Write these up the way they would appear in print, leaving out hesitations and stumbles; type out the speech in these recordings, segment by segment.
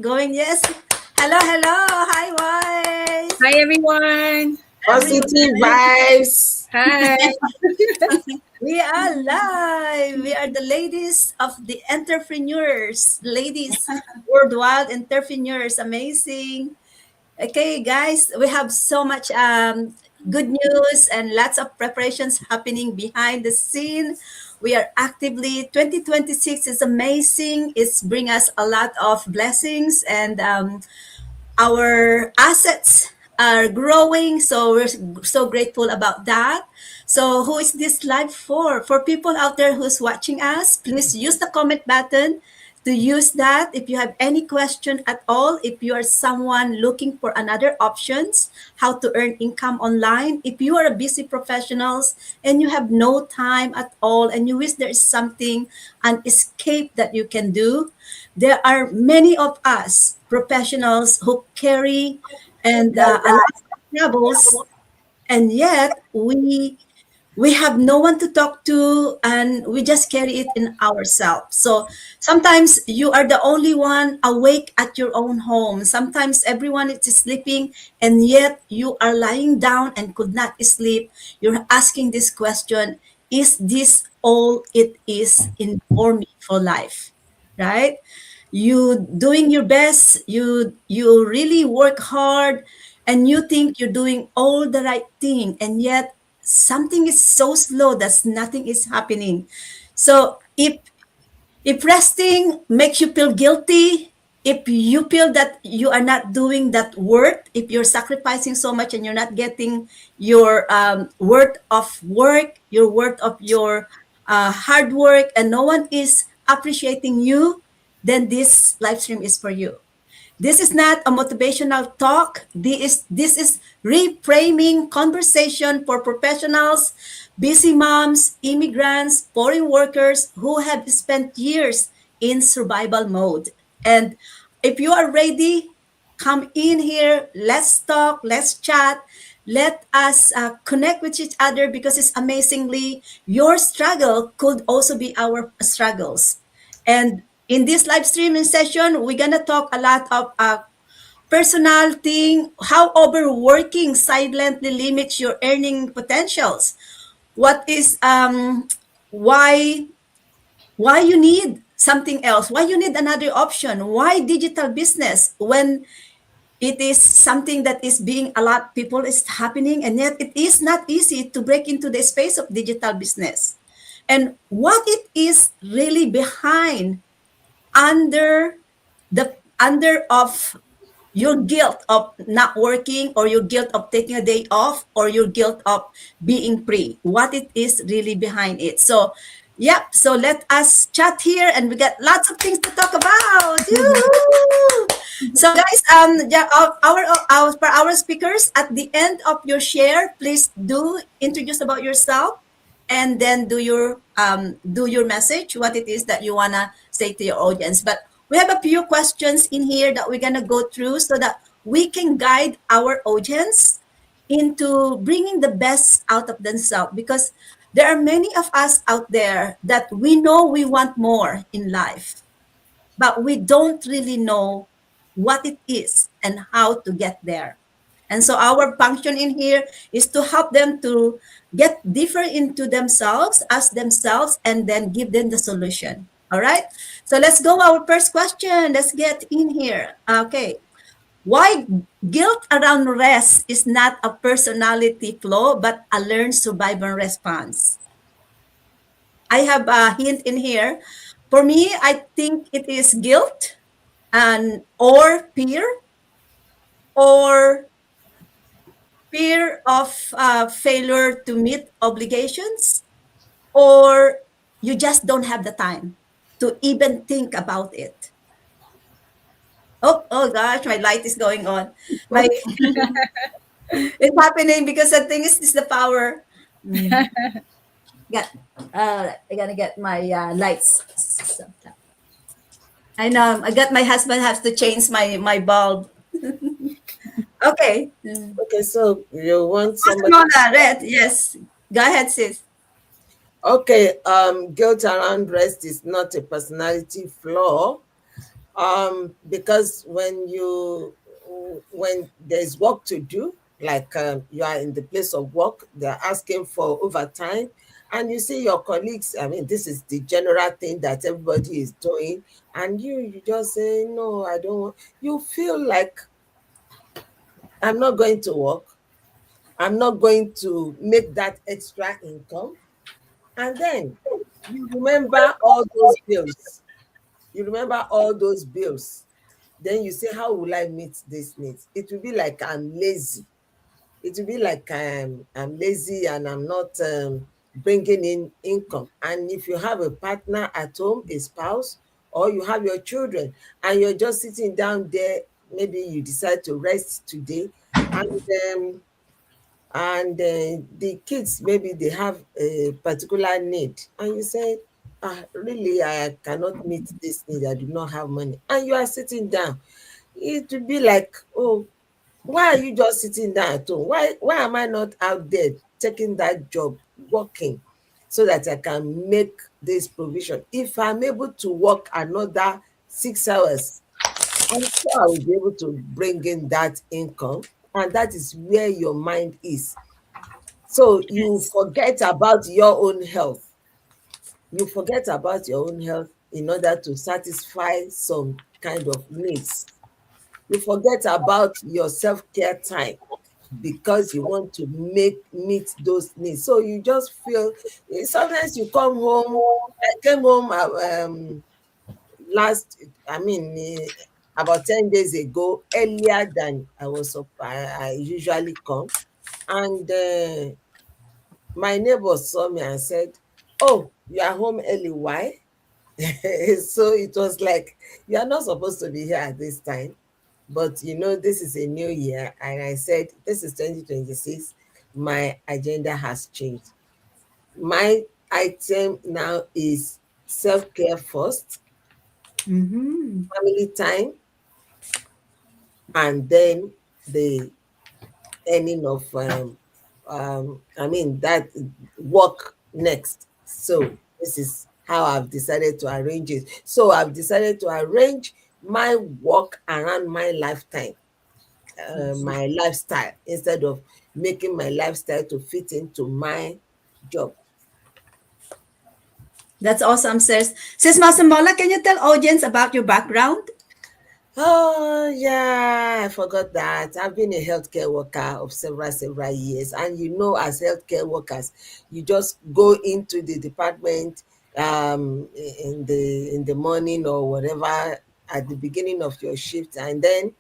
going. Yes. Hello, hello. Hi, Wise. Hi, everyone. Positive vibes. Hi. We are live. We are the ladies of the entrepreneurs, ladies, worldwide entrepreneurs. Amazing. Okay, guys, we have so much good news and lots of preparations happening behind the scene. We are actively 2026 is amazing. It's bring us a lot of blessings and our assets are growing, so we're so grateful about that. So who is this live for people out there who's watching us? Please use the comment button to use that if you have any question at all, if you are someone looking for another options how to earn income online, if you are a busy professionals and you have no time at all and you wish there is something, an escape that you can do, there are many of us professionals who carry and a lot of troubles, and yet we have no one to talk to and we just carry it in ourselves. So sometimes you are the only one awake at your own home. Sometimes everyone is sleeping and yet you are lying down and could not sleep. You're asking this question, is this all it is in for me for life? Right? You doing your best, you really work hard and you think you're doing all the right thing, and yet something is so slow that nothing is happening. So if resting makes you feel guilty, if you feel that you are not doing that work, if you're sacrificing so much and you're not getting your worth of work, your worth of your hard work, and no one is appreciating you, then this live stream is for you. This is not a motivational talk. This is reframing conversation for professionals, busy moms, immigrants, foreign workers who have spent years in survival mode. And if you are ready, come in here. Let's talk. Let's chat. Let us connect with each other because it's amazingly your struggle could also be our struggles. And in this live streaming session, we're gonna talk a lot of personal thing, how overworking silently limits your earning potentials. What is why you need something else? Why you need another option? Why digital business when it is something that is being a lot people is happening, and yet it is not easy to break into the space of digital business, and what it is really behind under the under of your guilt of not working, or your guilt of taking a day off, or your guilt of being free, what it is really behind it. So yep, so let us chat here and we got lots of things to talk about. Yoo-hoo! So guys, yeah, our speakers at the end of your share, please do introduce about yourself and then do your message, what it is that you wanna say to your audience. But we have a few questions in here that we're gonna go through so that we can guide our audience into bringing the best out of themselves, because there are many of us out there that we know we want more in life, but we don't really know what it is and how to get there. And so our function in here is to help them to get deeper into themselves, ask themselves, and then give them the solution. All right. So let's go our first question. Let's get in here. Okay. Why guilt around rest is not a personality flaw, but a learned survival response? I have a hint in here. For me, I think it is guilt and or or fear of failure to meet obligations, or you just don't have the time to even think about it. Oh gosh, my light is going on. My it's happening because the thing is the power. Got I gotta get my lights. I know I got my husband has to change my bulb. Okay. Okay, so you want somebody. Mona, red, yes. Go ahead, sis. Okay, guilt around rest is not a personality flaw. Because when there's work to do, like you are in the place of work, they're asking for overtime, and you see your colleagues. I mean, this is the general thing that everybody is doing, and you just say no, I don't want. You feel like I'm not going to work. I'm not going to make that extra income, and then you remember all those bills. You remember all those bills. Then you say, how will I meet these needs? It will be like I'm lazy. It will be like I'm lazy and I'm not bringing in income. And if you have a partner at home, a spouse, or you have your children, and you're just sitting down there, maybe you decide to rest today, and um, the kids, maybe they have a particular need, and you say, really, I cannot meet this need, I do not have money, and you are sitting down. It would be like, oh, why are you just sitting down at home? Why am I not out there taking that job, working, so that I can make this provision? If I'm able to work another 6 hours, I'm sure I will be able to bring in that income. And that is where your mind is. So you Yes. forget about your own health. You forget about your own health in order to satisfy some kind of needs. You forget about your self-care time because you want to meet those needs. So you just feel, sometimes you come home. I came home last, I mean, about 10 days ago, earlier than I usually come. And my neighbor saw me and said, "Oh, you are home early. Why?" So it was like, you are not supposed to be here at this time. But this is a new year. And I said, this is 2026. My agenda has changed. My item now is self care first, Mm-hmm. family time, and then the earning of I mean that work next. So this is how I've decided to arrange it. So I've decided to arrange my work around my lifetime, my lifestyle, instead of making my lifestyle to fit into my job. That's awesome, sis. Sis Masamola, can you tell audience about your background? Oh, yeah, I forgot that. I've been a healthcare worker of several years. And as healthcare workers, you just go into the department in the morning or whatever at the beginning of your shift, and then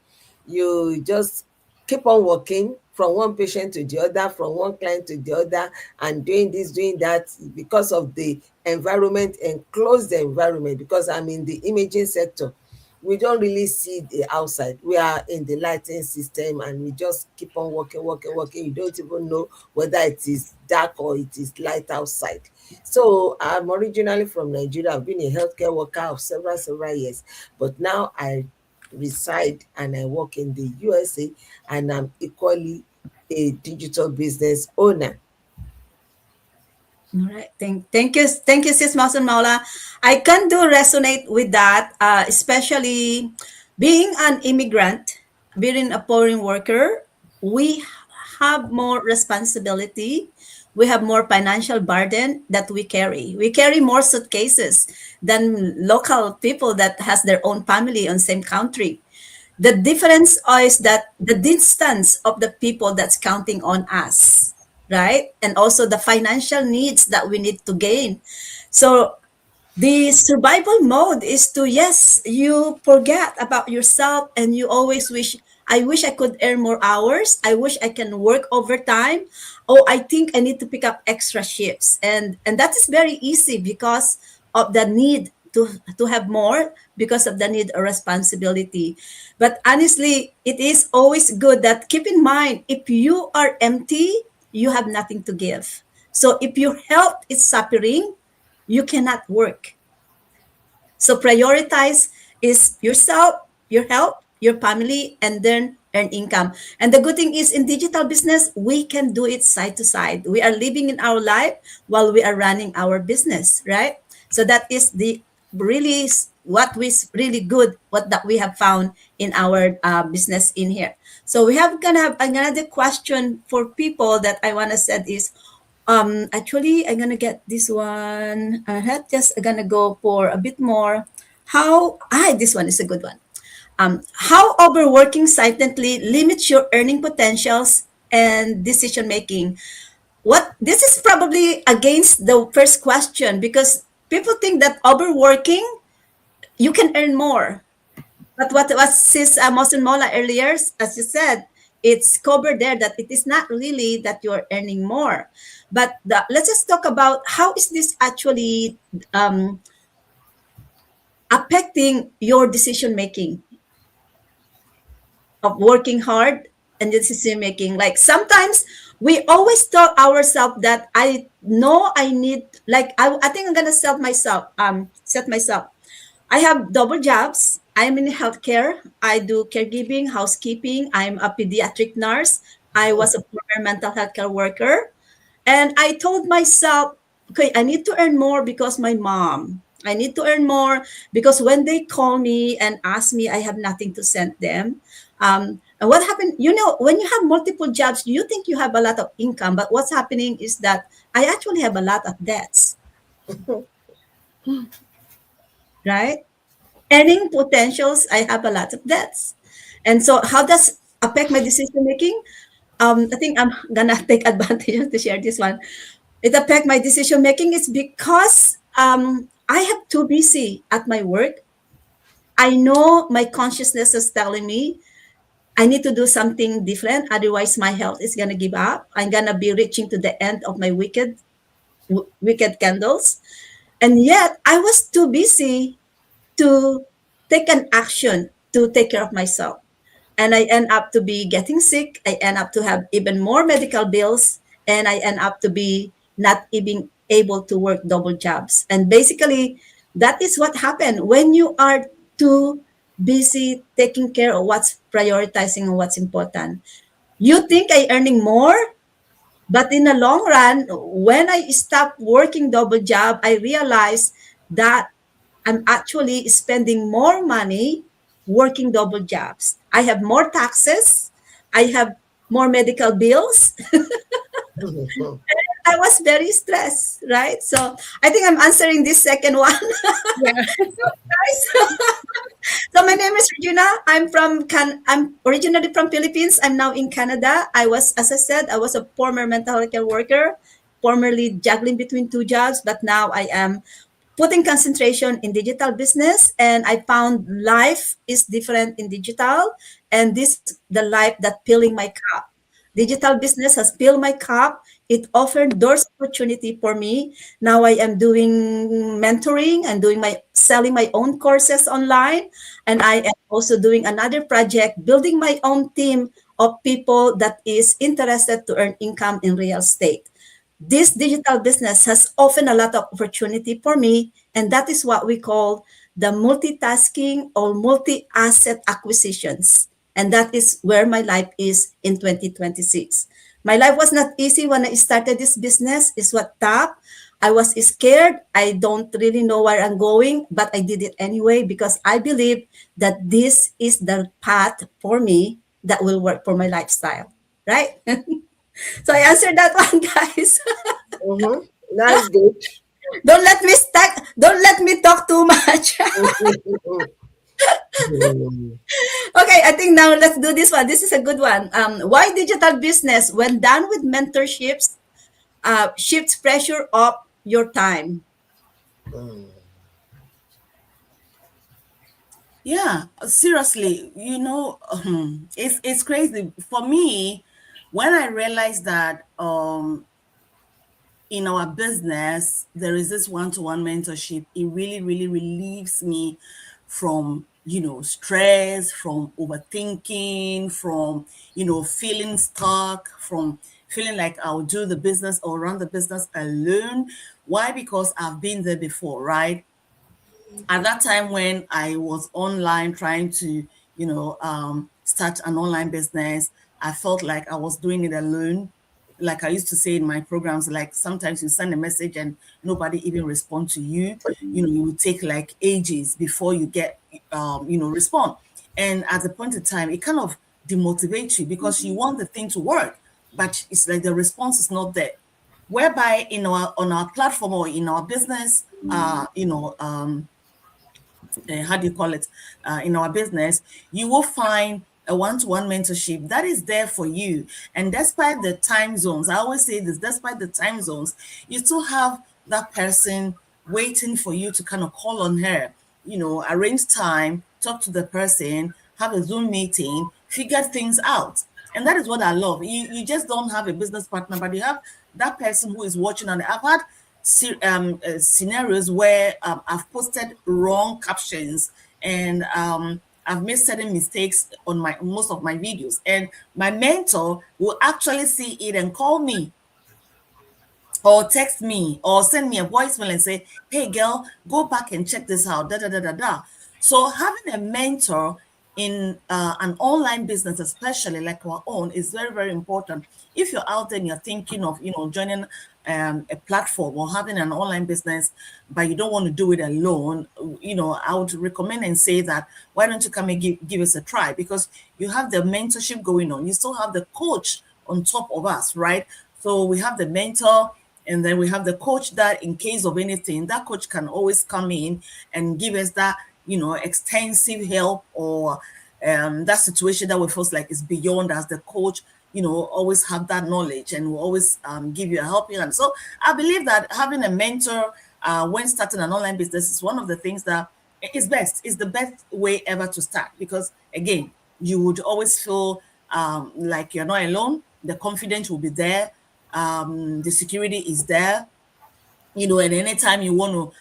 you just keep on working from one patient to the other, from one client to the other, and doing this, doing that, because of the environment, enclosed environment, because I'm in the imaging sector. We don't really see the outside. We are in the lighting system, and we just keep on working, working, working. You don't even know whether it is dark or it is light outside. So I'm originally from Nigeria. I've been a healthcare worker of several years, but now I reside and I work in the USA, and I'm equally a digital business owner. All right. Thank you, Sis Maula. I can do resonate with that, especially being an immigrant, being a foreign worker. We have more responsibility. We have more financial burden that we carry. We carry more suitcases than local people that has their own family on same country. The difference is that the distance of the people that's counting on us, right? And also the financial needs that we need to gain. So the survival mode is to, yes, you forget about yourself and you always wish I could earn more hours. I wish I can work overtime. Oh, I think I need to pick up extra shifts. And that is very easy because of the need to have more, because of the need or responsibility. But honestly, it is always good that keep in mind, if you are empty, you have nothing to give. So if your health is suffering, you cannot work. So prioritize is yourself, your health, your family, and then earn income. And the good thing is in digital business, we can do it side to side. We are living in our life while we are running our business, right? So that is the really what was really good, what that we have found in our business in here. So we have gonna have another question for people that I want to said is, actually I'm gonna get this one. Just gonna go for a bit more. This one is a good one. How overworking silently limits your earning potentials and decision making. What this is probably against the first question, because people think that overworking you can earn more. But what sis Mosin Mola earlier, as you said, it's covered there that it is not really that you're earning more. But let's just talk about how is this actually um, affecting your decision making of working hard and decision making. Like sometimes we always tell ourselves that I know I need, like I think I'm gonna set myself. I have double jobs. I'm in healthcare. I do caregiving, housekeeping. I'm a pediatric nurse. I was a former mental health care worker. And I told myself, okay, I need to earn more because my mom. I need to earn more because when they call me and ask me, I have nothing to send them. And what happened, when you have multiple jobs, you think you have a lot of income, but what's happening is that I actually have a lot of debts, right? Earning potentials, I have a lot of debts. And so how does affect my decision making? I think I'm gonna take advantage to share this one. It affect my decision making is because I have too busy at my work. I know my consciousness is telling me I need to do something different. Otherwise, my health is gonna give up. I'm gonna be reaching to the end of my wicked candles. And yet, I was too busy to take an action to take care of myself. And I end up to be getting sick. I end up to have even more medical bills, and I end up to be not even able to work double jobs. And basically, that is what happened when you are too busy taking care of what's prioritizing and what's important. You think I earning more, but in the long run, when I stopped working double job, I realized that I'm actually spending more money working double jobs. I have more taxes. I have more medical bills. I was very stressed, right? So I think I'm answering this second one. Yeah. So my name is Regina. I'm originally from Philippines. I'm now in Canada. As I said, I was a former mental health care worker, formerly juggling between two jobs, but now I am putting concentration in digital business, and I found life is different in digital, and this is the life that filling my cup. Digital business has filled my cup. It offered doors opportunity for me. Now I am doing mentoring and doing my selling my own courses online, and I am also doing another project building my own team of people that is interested to earn income in real estate. This digital business has often a lot of opportunity for me, and that is what we call the multitasking or multi-asset acquisitions. And that is where my life is in 2026. My life was not easy when I started this business. It's what tough. I was scared. I don't really know where I'm going, but I did it anyway because I believe that this is the path for me that will work for my lifestyle. Right? So I answered that one, guys. Mm-hmm. That's good. Don't let me talk too much. Okay, I think now let's do this one. This is a good one. Why digital business, when done with mentorships, shifts pressure off your time? Yeah, seriously, it's crazy for me when I realized that in our business there is this one-to-one mentorship. It really, really relieves me from stress, from overthinking, from feeling stuck, from feeling like I'll do the business or run the business alone. Why? Because I've been there before, right? At that time when I was online trying to, start an online business, I felt like I was doing it alone. like I used to say in my programs, like sometimes you send a message and nobody even respond to you. You will take like ages before you get, respond. And at the point in time, it kind of demotivates you because you want the thing to work, but it's like the response is not there. Whereby in our on our platform or in our business, how do you call it, in our business, you will find a one-to-one mentorship that is there for you. And despite the time zones, I always say this, despite the time zones, you still have that person waiting for you to kind of call on her, arrange time, talk to the person, have a Zoom meeting, figure things out. And that is what I love. You just don't have a business partner, but you have that person who is watching. And I've had scenarios where I've posted wrong captions, and I've made certain mistakes on my most of my videos, and my mentor will actually see it and call me or text me or send me a voicemail and say, "Hey, girl, go back and check this out." Da da da da da. So having a mentor in an online business, especially like our own, is very very important. If you're out there and you're thinking of joining a platform or having an online business, but you don't want to do it alone, I would recommend and say that why don't you come and give us a try, because you have the mentorship going on. You still have the coach on top of us, right? So we have the mentor, and then we have the coach that in case of anything, that coach can always come in and give us that, extensive help, or that situation that we feel like is beyond us. The coach, always have that knowledge and will always give you a helping hand. So I believe that having a mentor when starting an online business is one of the things that is best, is the best way ever to start, because again, you would always feel like you're not alone. The confidence will be there, the security is there, and anytime you want to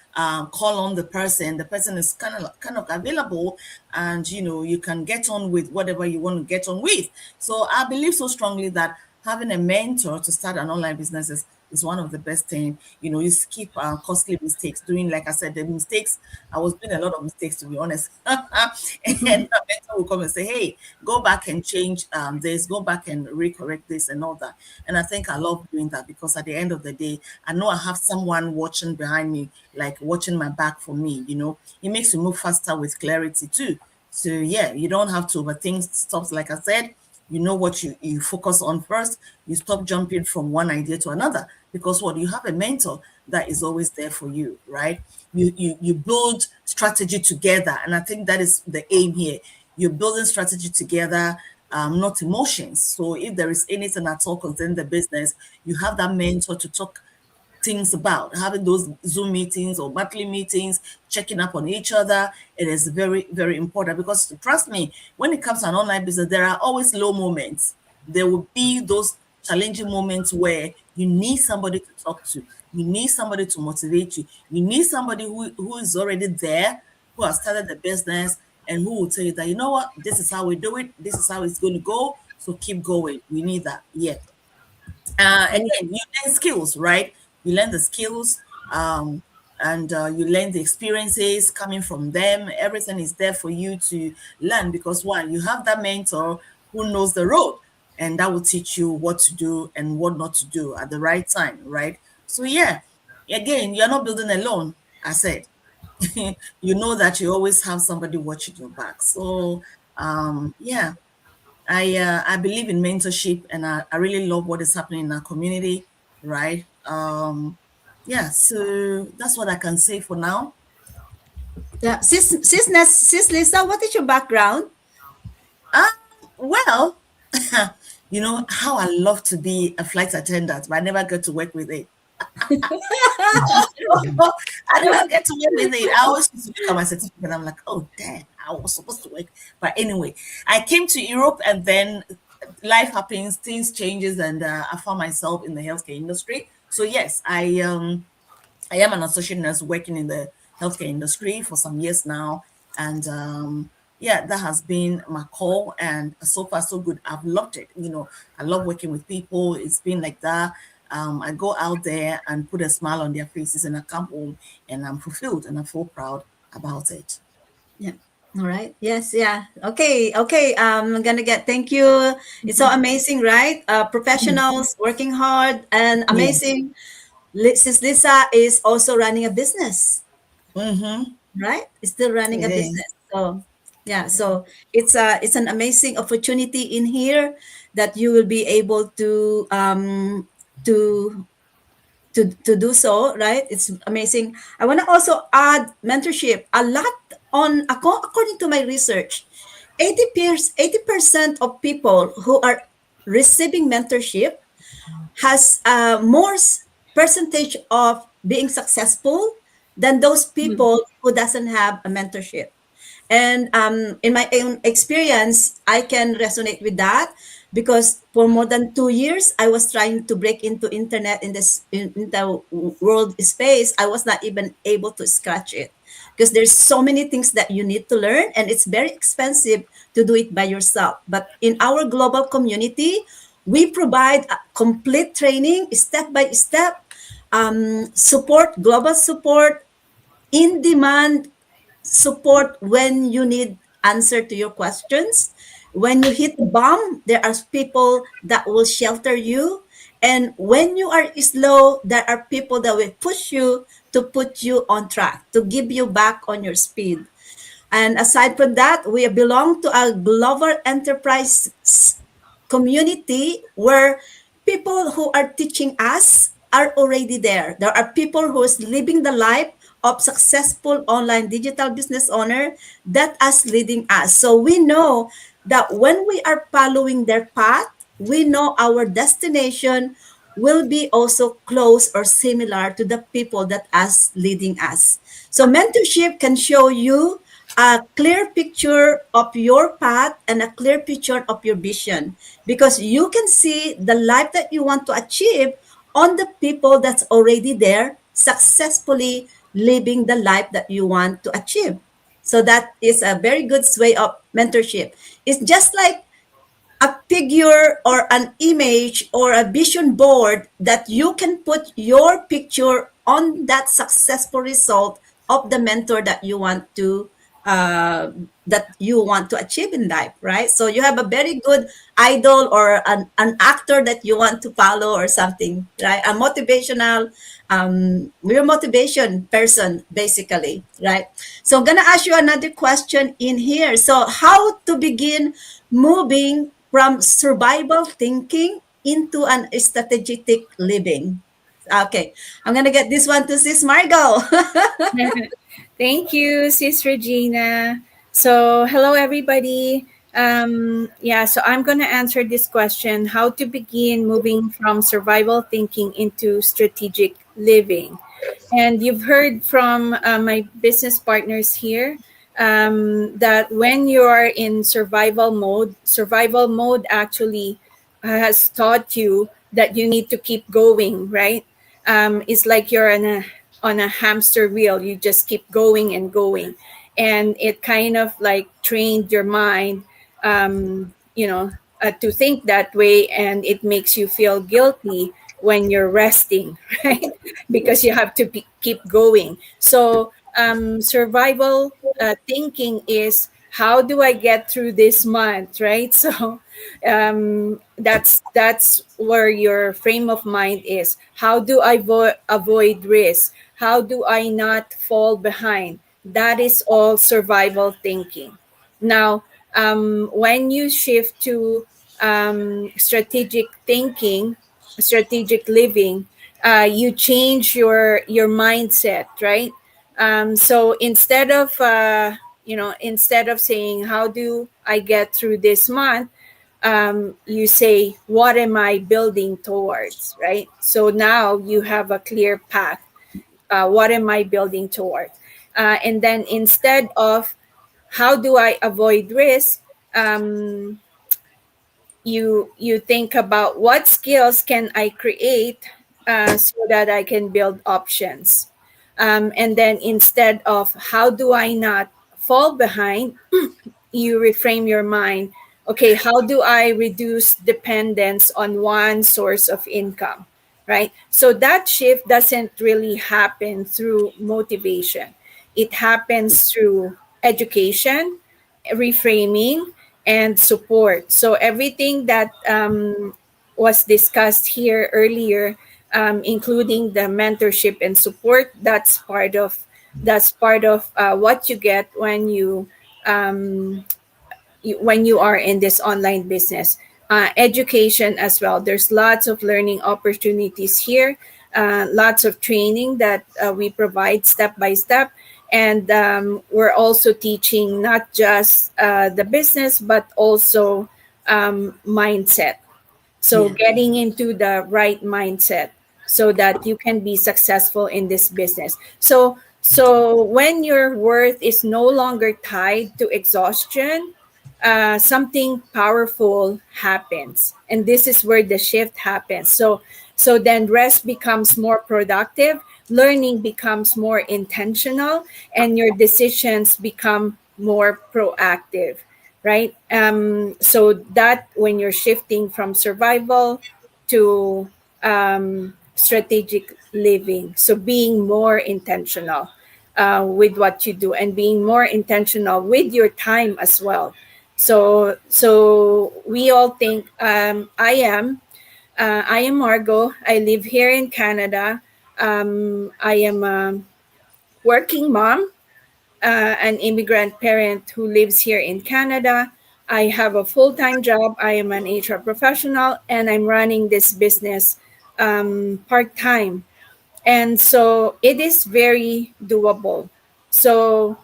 call on the person is kind of available, and you can get on with whatever you want to get on with. So I believe so strongly that having a mentor to start an online business is one of the best thing. You skip costly mistakes, doing, like I said, the mistakes. I was doing a lot of mistakes, to be honest. And the mentor will come and say, "Hey, go back and change this, go back and recorrect this and all that." And I think I love doing that, because at the end of the day, I know I have someone watching behind me, like watching my back for me. It makes you move faster with clarity too. So yeah, you don't have to overthink stuff. Like I said, you know what you focus on first. You stop jumping from one idea to another, because what, you have a mentor that is always there for you, right? You build strategy together, and I think that is the aim here. You're building strategy together, not emotions. So if there is anything at all concerning the business, you have that mentor to talk things about, having those Zoom meetings or monthly meetings, checking up on each other. It is very, very important, because trust me, when it comes to an online business, there are always low moments. There will be those challenging moments where you need somebody to talk to. You need somebody to motivate you. You need somebody who is already there, who has started the business, and who will tell you that, what, this is how we do it. This is how it's going to go. So keep going. We need that. Yeah. Again, you learn skills, right? You learn the skills, and you learn the experiences coming from them. Everything is there for you to learn, because one, you have that mentor who knows the road, and that will teach you what to do and what not to do at the right time, right? So yeah, again, you're not building alone. I said, you know that you always have somebody watching your back. So yeah, I believe in mentorship, and I really love what is happening in our community, right? Yeah, so that's what I can say for now. Yeah, sis Lisa, what is your background? Um, well, you know how I love to be a flight attendant, but I never get to work with it. I never get to work with it. I always used to pick up my certificate. I'm like, oh damn, I was supposed to work. But anyway, I came to Europe, and then life happens, things changes, and I found myself in the healthcare industry. So yes, I am an associate nurse working in the healthcare industry for some years now. And yeah, that has been my call. And so far, so good. I've loved it. I love working with people. It's been like that. I go out there and put a smile on their faces, and I come home and I'm fulfilled and I feel proud about it. Yeah. All right. Yes. Yeah. Okay. Okay. I'm gonna get. Thank you. It's so amazing, right? Professionals working hard and Yes. amazing. Sis Lisa is also running a business, Mm-hmm. right? Is still running It a is. business. So yeah. So it's an amazing opportunity in here that you will be able to to do so, right? It's amazing. I want to also add mentorship. A lot according to my research, 80% of people who are receiving mentorship has more percentage of being successful than those people who doesn't have a mentorship. And in my own experience, I can resonate with that because for more than 2 years, I was trying to break into internet in the world space. I was not even able to scratch it because there's so many things that you need to learn, and it's very expensive to do it by yourself. But in our global community, we provide a complete training, step by step, support, global support, in demand support when you need answer to your questions. When you hit the bomb, there are people that will shelter you. And when you are slow, there are people that will push you to put you on track, to give you back on your speed. And aside from that, we belong to a global enterprise community where people who are teaching us are already there. There are people who is living the life of successful online digital business owner that is leading us. So we know that when we are following their path, we know our destination will be also close or similar to the people that is leading us. So mentorship can show you a clear picture of your path and a clear picture of your vision because you can see the life that you want to achieve on the people that's already there successfully living the life that you want to achieve. So that is a very good way of mentorship. It's just like a figure or an image or a vision board that you can put your picture on that successful result of the mentor uh, that you want to achieve in life, right? So you have a very good idol or an actor that you want to follow or something, right? A motivational your motivation person basically, right? So I'm gonna ask you another question in here. So how to begin moving from survival thinking into an strategic living? Okay, I'm gonna get this one to Sis Margot. Thank you, Sis Regina. So, hello, everybody. Yeah, so I'm going to answer this question: how to begin moving from survival thinking into strategic living. And you've heard from my business partners here that when you're in survival mode actually has taught you that you need to keep going, right? It's like you're on a hamster wheel. You just keep going and going, and it kind of like trained your mind, to think that way, and it makes you feel guilty when you're resting, right? Because you have to keep going. So survival thinking is, how do I get through this month, right? So that's where your frame of mind is. How do I avoid risk? How do I not fall behind? That is all survival thinking. Now, when you shift to strategic thinking, strategic living, you change your mindset, right? So instead of saying, how do I get through this month, you say, what am I building towards, right? So now you have a clear path. What am I building towards? And then instead of how do I avoid risk, um, you think about what skills can I create so that I can build options. And then instead of how do I not fall behind, you reframe your mind. Okay, how do I reduce dependence on one source of income, right? So that shift doesn't really happen through motivation. It happens through education, reframing, and support. So everything that was discussed here earlier, including the mentorship and support, that's part of what you get when you are in this online business. Education as well. There's lots of learning opportunities here, lots of training that we provide step by step. And we're also teaching not just the business, but also mindset. So Yeah. getting into the right mindset so that you can be successful in this business. So when your worth is no longer tied to exhaustion, something powerful happens, and this is where the shift happens. So then rest becomes more productive, learning becomes more intentional, and your decisions become more proactive, right? So that when you're shifting from survival to strategic living, so being more intentional with what you do and being more intentional with your time as well. So we all think I am Margot. I live here in Canada. I am a working mom, an immigrant parent who lives here in Canada. I have a full time job. I am an HR professional, and I'm running this business part time. And so it is very doable. So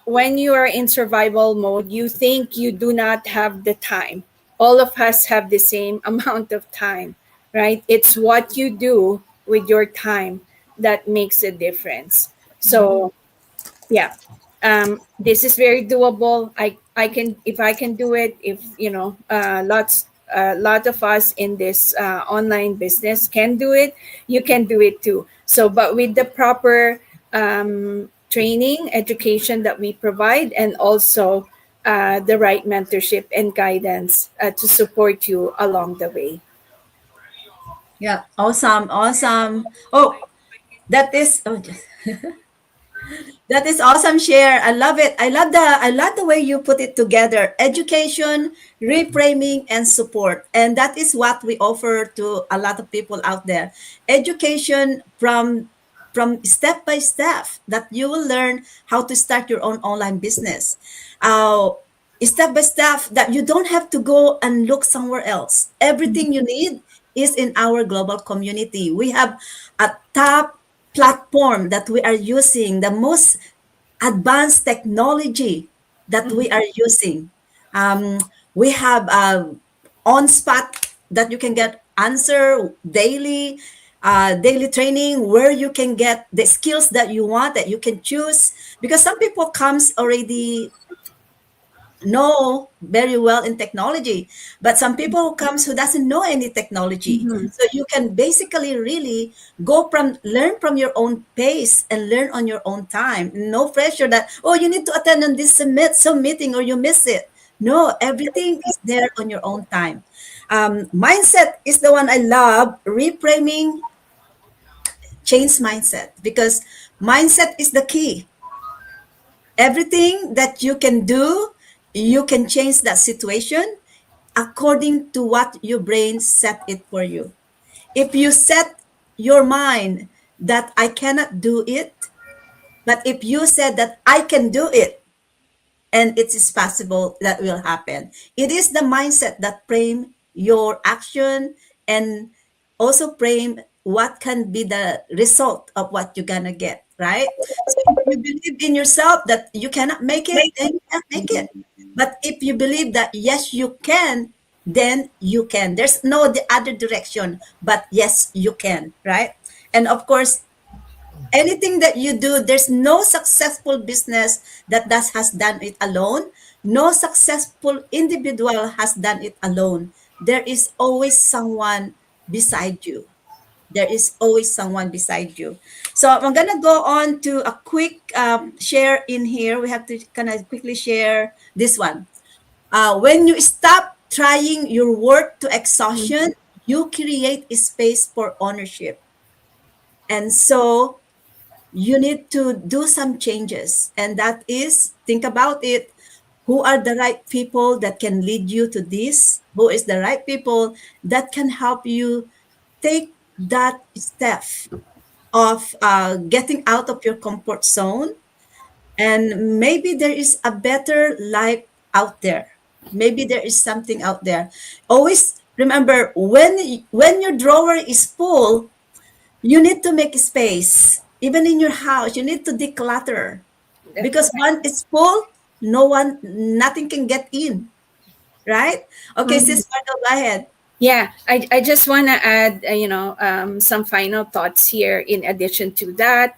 when you are in survival mode, you think you do not have the time. All of us have the same amount of time, right? It's what you do with your time that makes a difference. So yeah, this is very doable. I can, if I can do it, if lots a lot of us in this online business can do it, you can do it too. So but with the proper training education that we provide, and also the right mentorship and guidance to support you along the way. Yeah, awesome, awesome. Oh, that is oh, that is awesome share. I love it. I love the way you put it together. Education, reframing, and support. And that is what we offer to a lot of people out there. Education from step by step that you will learn how to start your own online business. Uh, Step by step that you don't have to go and look somewhere else. Everything you need is in our global community. We have a top platform that we are using, the most advanced technology that we are using. Um, we have on spot that you can get answer daily, daily training where you can get the skills that you want, that you can choose, because some people comes already know very well in technology, but some people who comes who doesn't know any technology. Mhm. So you can basically really go from learn from your own pace and learn on your own time. No pressure that, oh, you need to attend on this some meeting or you miss it. No, everything is there on your own time. Mindset is the one I love. Reframing, change mindset, because mindset is the key. Everything that you can do, you can change that situation according to what your brain set it for you. If you set your mind that I cannot do it, but if you said that I can do it, and it is possible that will happen. It is the mindset that frame your action, and also frame what can be the result of what you're gonna get, right? So if you believe in yourself that you cannot make it, then you can't make it. But if you believe that yes, you can, then you can. There's no the other direction, but yes, you can, right? And of course, anything that you do, there's no successful business that has done it alone. No successful individual has done it alone. There is always someone beside you. There is always someone beside you. So I'm gonna go on to a quick share in here. We have to kind of quickly share this one. When you stop trying your work to exhaustion, you create a space for ownership. And so you need to do some changes, and that is, think about it, who are the right people that can lead you to this, who is the right people that can help you take that step of getting out of your comfort zone, and maybe there is a better life out there. Maybe there is something out there. Always remember, when your drawer is full, you need to make space. Even in your house, you need to declutter, That's because right. one is full, nothing can get in, right? Okay, Mhm. sis Margo, go ahead. Yeah, I just want to add, some final thoughts here in addition to that.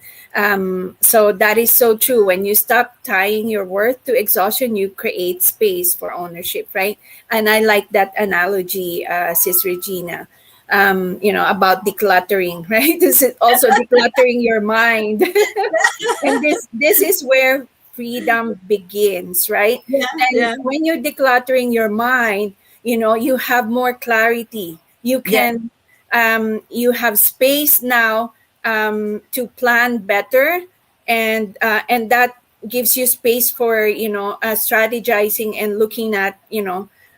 So that is so true. When you stop tying your worth to exhaustion, you create space for ownership, right? And I like that analogy, Sis Regina, about decluttering, right? This is also decluttering your mind. And this is where freedom begins, right? Yeah, And yeah, when you're decluttering your mind, you have more clarity. You yeah, can you have space now to plan better, and that gives you space for strategizing and looking at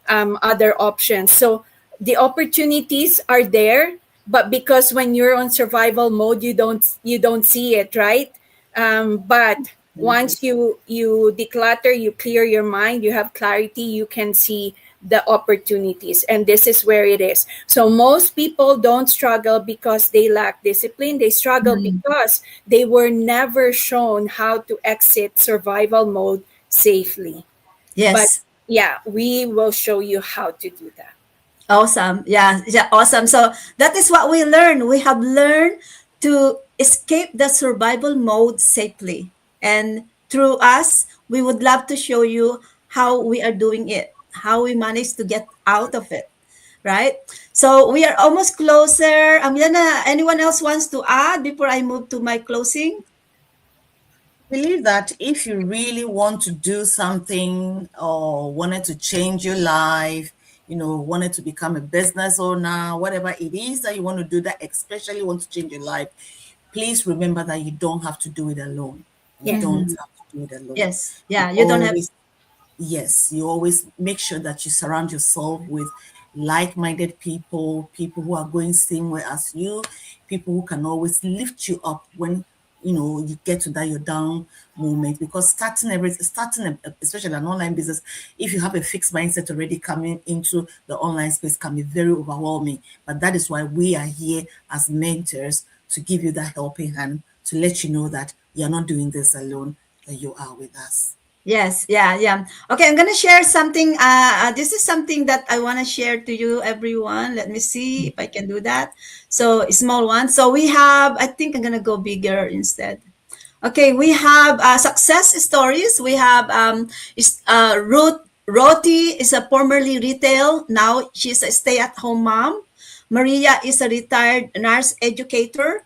other options. So the opportunities are there, but because when you're on survival mode, you don't see it, right? But once you declutter, you clear your mind, you have clarity, you can see the opportunities, and this is where it is. So most people don't struggle because they lack discipline. They struggle mm, because they were never shown how to exit survival mode safely. But yes. yeah, we will show you how to do that. Awesome. Yeah, yeah, awesome. So that is what we learned. We have learned to escape the survival mode safely. And through us, we would love to show you how we are doing it, how we managed to get out of it. Right? So we are almost closer. Anyone else wants to add before I move to my closing? Believe that if you really want to do something or wanted to change your life, wanted to become a business owner, whatever it is that you want to do, that especially want to change your life, please remember that you don't have to do it alone. You Yeah. don't Mhm. have to do it alone. Yes. You Yeah, you don't have. always Yes, you always make sure that you surround yourself with like-minded people, people who are going same way as you, people who can always lift you up when you get to that your down moment. Because especially an online business, if you have a fixed mindset already, coming into the online space can be very overwhelming. But that is why we are here as mentors, to give you that helping hand, to let you know that you're not doing this alone, that you are with us. Yes, yeah, yeah. Okay, I'm gonna share something. This is something that I want to share to you, everyone. Let me see if I can do that. So, a small one. So we have. I think I'm gonna go bigger instead. Okay, we have success stories. We have Ruth. Roti is a formerly retail. Now she's a stay-at-home mom. Maria is a retired nurse educator.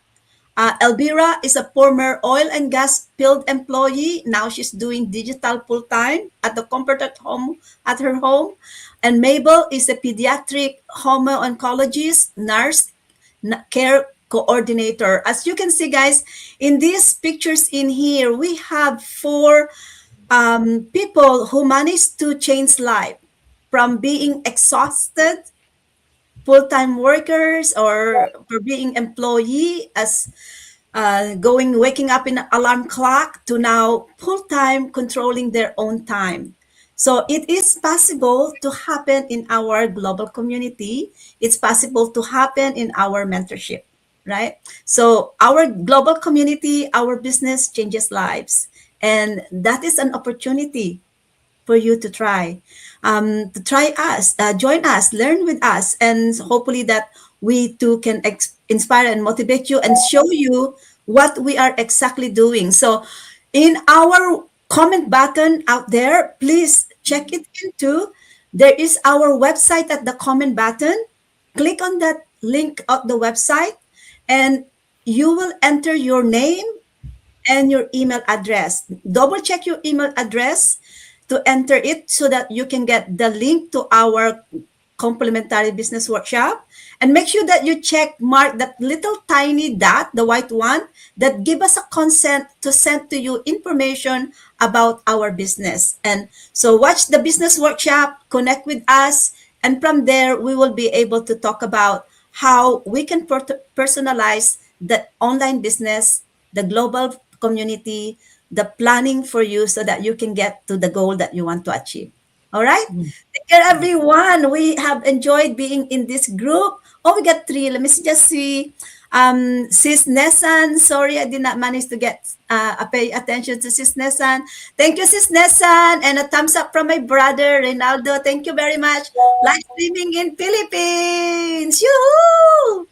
Elvira is a former oil and gas field employee. Now she's doing digital full time at the comfort at home at her home. And Mabel is a pediatric homo-oncologist, nurse, care coordinator. As you can see, guys, in these pictures in here, we have four people who managed to change life from being exhausted full-time workers, or for being employee, as waking up in an alarm clock, to now full-time controlling their own time. So it is possible to happen in our global community. It's possible to happen in our mentorship, right? So our global community, our business changes lives. And that is an opportunity for you to try us, join us, learn with us, and hopefully that we too can inspire and motivate you and show you what we are exactly doing. So in our comment button out there, please check it into. There is our website at the comment button. Click on that link of the website, and you will enter your name and your email address. Double check your email address to enter it so that you can get the link to our complimentary business workshop. And make sure that you mark that little tiny dot, the white one, that give us a consent to send to you information about our business. And so watch the business workshop, connect with us, and from there we will be able to talk about how we can personalize the online business, the global community, the planning for you so that you can get to the goal that you want to achieve. All right? Take care, everyone. We have enjoyed being in this group. Oh, we got three. Let me just see. Sis Nessan. Sorry, I did not manage to get pay attention to Sis Nessan. Thank you, Sis Nessan. And a thumbs up from my brother, Reynaldo. Thank you very much. Live streaming in Philippines. Yoo-hoo!